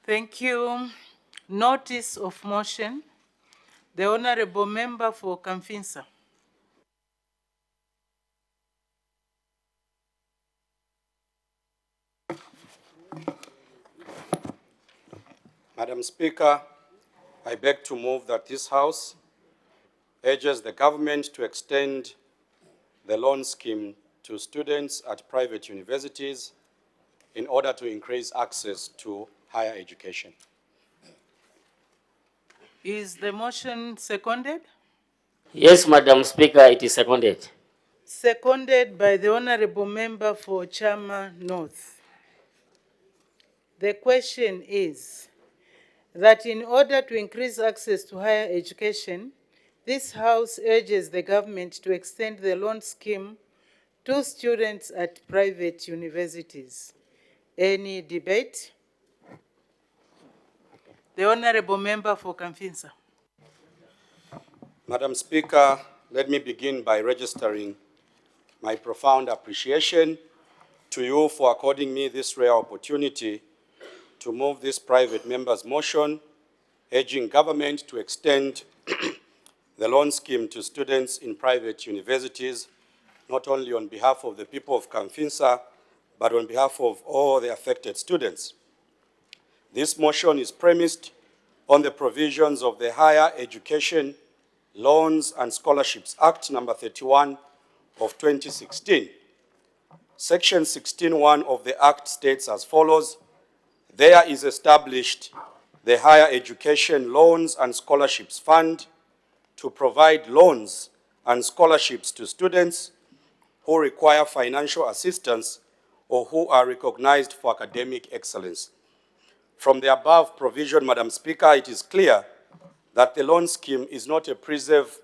Thank you. Notice of motion. The Honorable Member for Kamfinsa. Madam Speaker, I beg to move that this House urges the government to extend the loan scheme to students at private universities in order to increase access to higher education. Is the motion seconded? Yes, Madam Speaker, it is seconded. Seconded by the Honorable Member for Chama North. The question is that in order to increase access to higher education, this House urges the government to extend the loan scheme to students at private universities. Any debate? The Honorable Member for Kamfinsa. Madam Speaker, let me begin by registering my profound appreciation to you for according me this rare opportunity to move this private member's motion urging government to extend the loan scheme to students in private universities, not only on behalf of the people of Kamfinsa, but on behalf of all the affected students. This motion is premised on the provisions of the Higher Education Loans and Scholarships Act number 31 of 2016. Section 16(1) of the Act states as follows: there is established the Higher Education Loans and Scholarships Fund to provide loans and scholarships to students who require financial assistance or who are recognized for academic excellence. From the above provision, Madam Speaker, it is clear that the loan scheme is not a preserve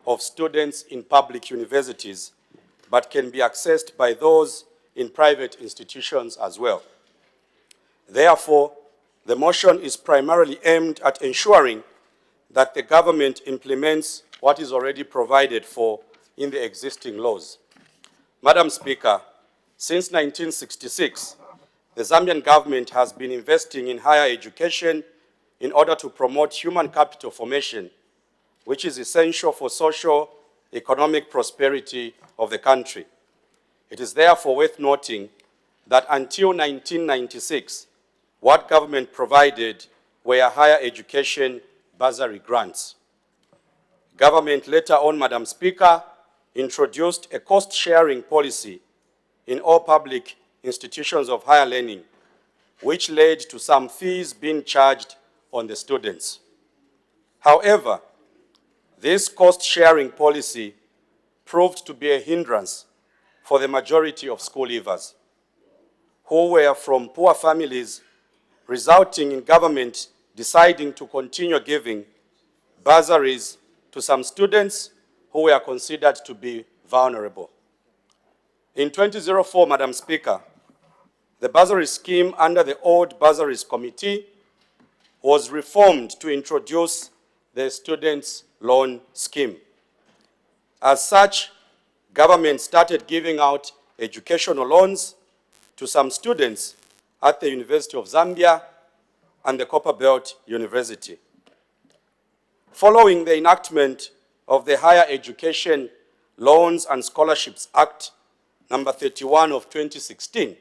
of students in public universities, but can be accessed by those in private institutions as well. Therefore, the motion is primarily aimed at ensuring that the government implements what is already provided for in the existing laws. Madam Speaker, since 1966, the Zambian government has been investing in higher education in order to promote human capital formation, which is essential for social, economic prosperity of the country. It is therefore worth noting that until 1996, what government provided were higher education bursary grants. Government later on, Madam Speaker, introduced a cost-sharing policy in all public institutions of higher learning, which led to some fees being charged on the students. However, this cost-sharing policy proved to be a hindrance for the majority of school leavers, who were from poor families, resulting in government deciding to continue giving bursaries to some students who were considered to be vulnerable. In 2004, Madam Speaker, the bursary scheme under the old bursaries committee was reformed to introduce the students' loan scheme. As such, government started giving out educational loans to some students at the University of Zambia and the Copperbelt University. Following the enactment of the Higher Education Loans and Scholarships Act number 31 of 2016,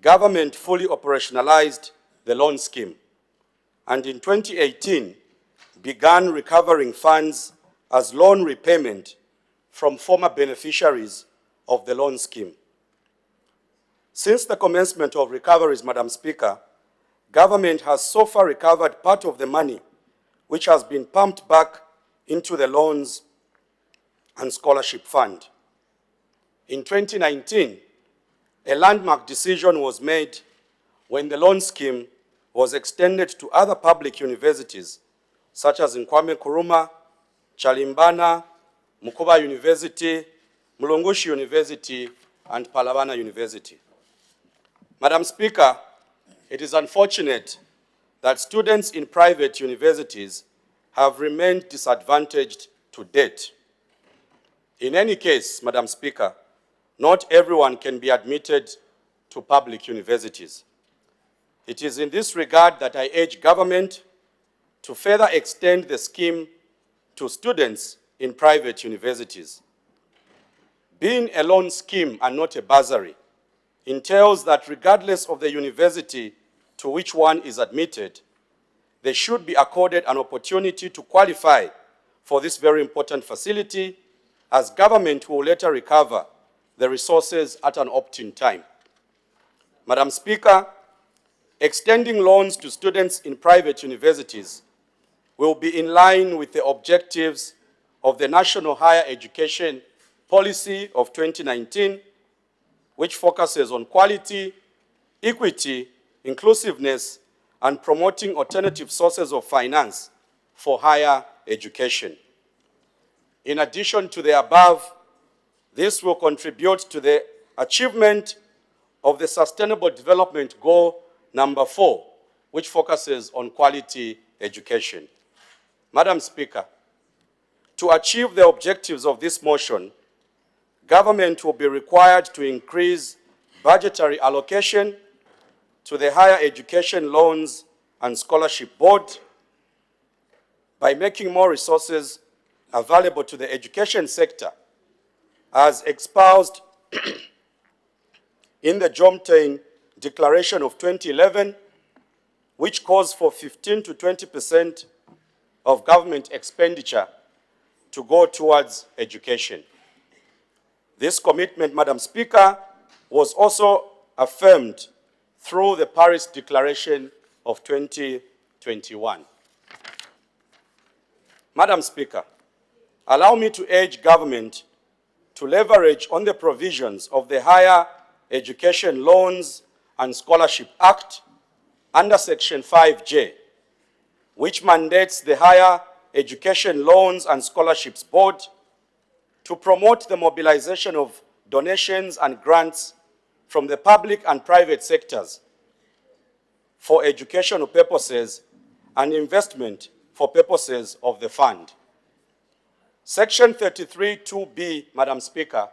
government fully operationalized the loan scheme, and in 2018 began recovering funds as loan repayment from former beneficiaries of the loan scheme. Since the commencement of recoveries, Madam Speaker, government has so far recovered part of the money which has been pumped back into the loans and scholarship fund. In 2019, a landmark decision was made when the loan scheme was extended to other public universities, such as Kwame Nkrumah, Chalimbana, Mukuba University, Mulungushi University, and Palavana University. Madam Speaker, it is unfortunate that students in private universities have remained disadvantaged to date. In any case, Madam Speaker, not everyone can be admitted to public universities. It is in this regard that I urge government to further extend the scheme to students in private universities. Being a loan scheme and not a bursary entails that regardless of the university to which one is admitted, they should be accorded an opportunity to qualify for this very important facility, as government will later recover the resources at an opportune time. Madam Speaker, extending loans to students in private universities will be in line with the objectives of the National Higher Education Policy of 2019, which focuses on quality, equity, inclusiveness, and promoting alternative sources of finance for higher education. In addition to the above, this will contribute to the achievement of the Sustainable Development Goal number 4, which focuses on quality education. Madam Speaker, to achieve the objectives of this motion, government will be required to increase budgetary allocation to the Higher Education Loans and Scholarship Board by making more resources available to the education sector, as espoused in the Jomtain Declaration of 2011, which calls for 15 to 20% of government expenditure to go towards education. This commitment, Madam Speaker, was also affirmed through the Paris Declaration of 2021. Madam Speaker, allow me to urge government to leverage on the provisions of the Higher Education Loans and Scholarship Act under Section 5J, which mandates the Higher Education Loans and Scholarships Board to promote the mobilization of donations and grants from the public and private sectors for educational purposes and investment for purposes of the fund. Section 33(2)(b), Madam Speaker,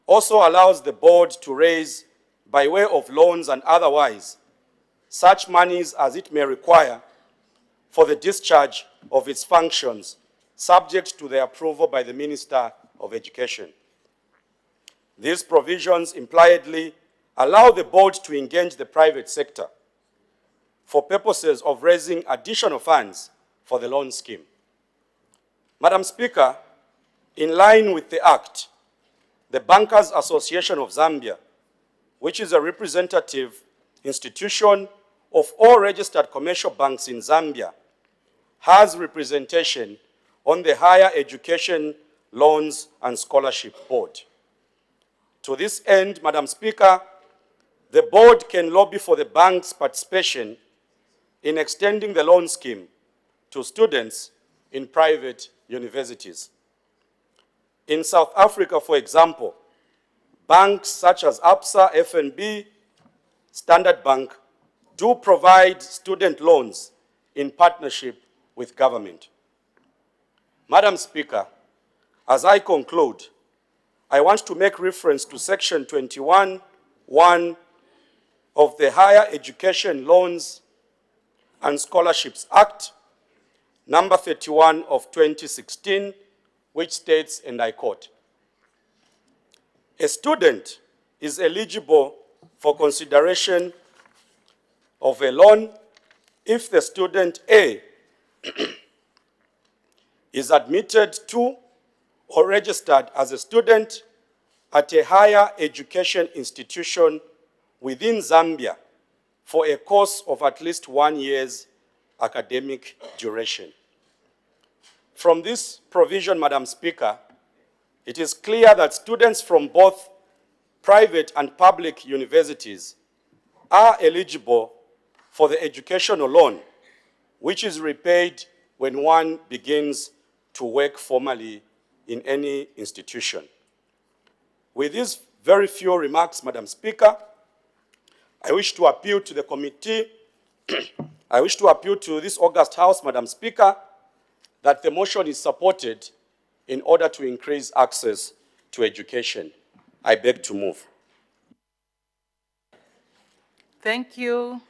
also allows the board to raise, by way of loans and otherwise, such monies as it may require for the discharge of its functions, subject to the approval by the Minister of Education. These provisions impliedly allow the board to engage the private sector for purposes of raising additional funds for the loan scheme. Madam Speaker, in line with the Act, the Bankers Association of Zambia, which is a representative institution of all registered commercial banks in Zambia, has representation on the Higher Education Loans and Scholarship Board. To this end, Madam Speaker, the board can lobby for the bank's participation in extending the loan scheme to students in private universities. In South Africa, for example, banks such as Absa, FNB, Standard Bank do provide student loans in partnership with government. Madam Speaker, as I conclude, I want to make reference to Section 21(1) of the Higher Education Loans and Scholarships Act, number 31 of 2016, which states, and I quote, "A student is eligible for consideration of a loan if the student A is admitted to or registered as a student at a higher education institution within Zambia for a course of at least 1 year's academic duration." From this provision, Madam Speaker, it is clear that students from both private and public universities are eligible for the educational loan, which is repaid when one begins to work formally in any institution. With these very few remarks, Madam Speaker, I wish to appeal to the committee, I wish to appeal to this august House, Madam Speaker, that the motion is supported in order to increase access to education. I beg to move. Thank you.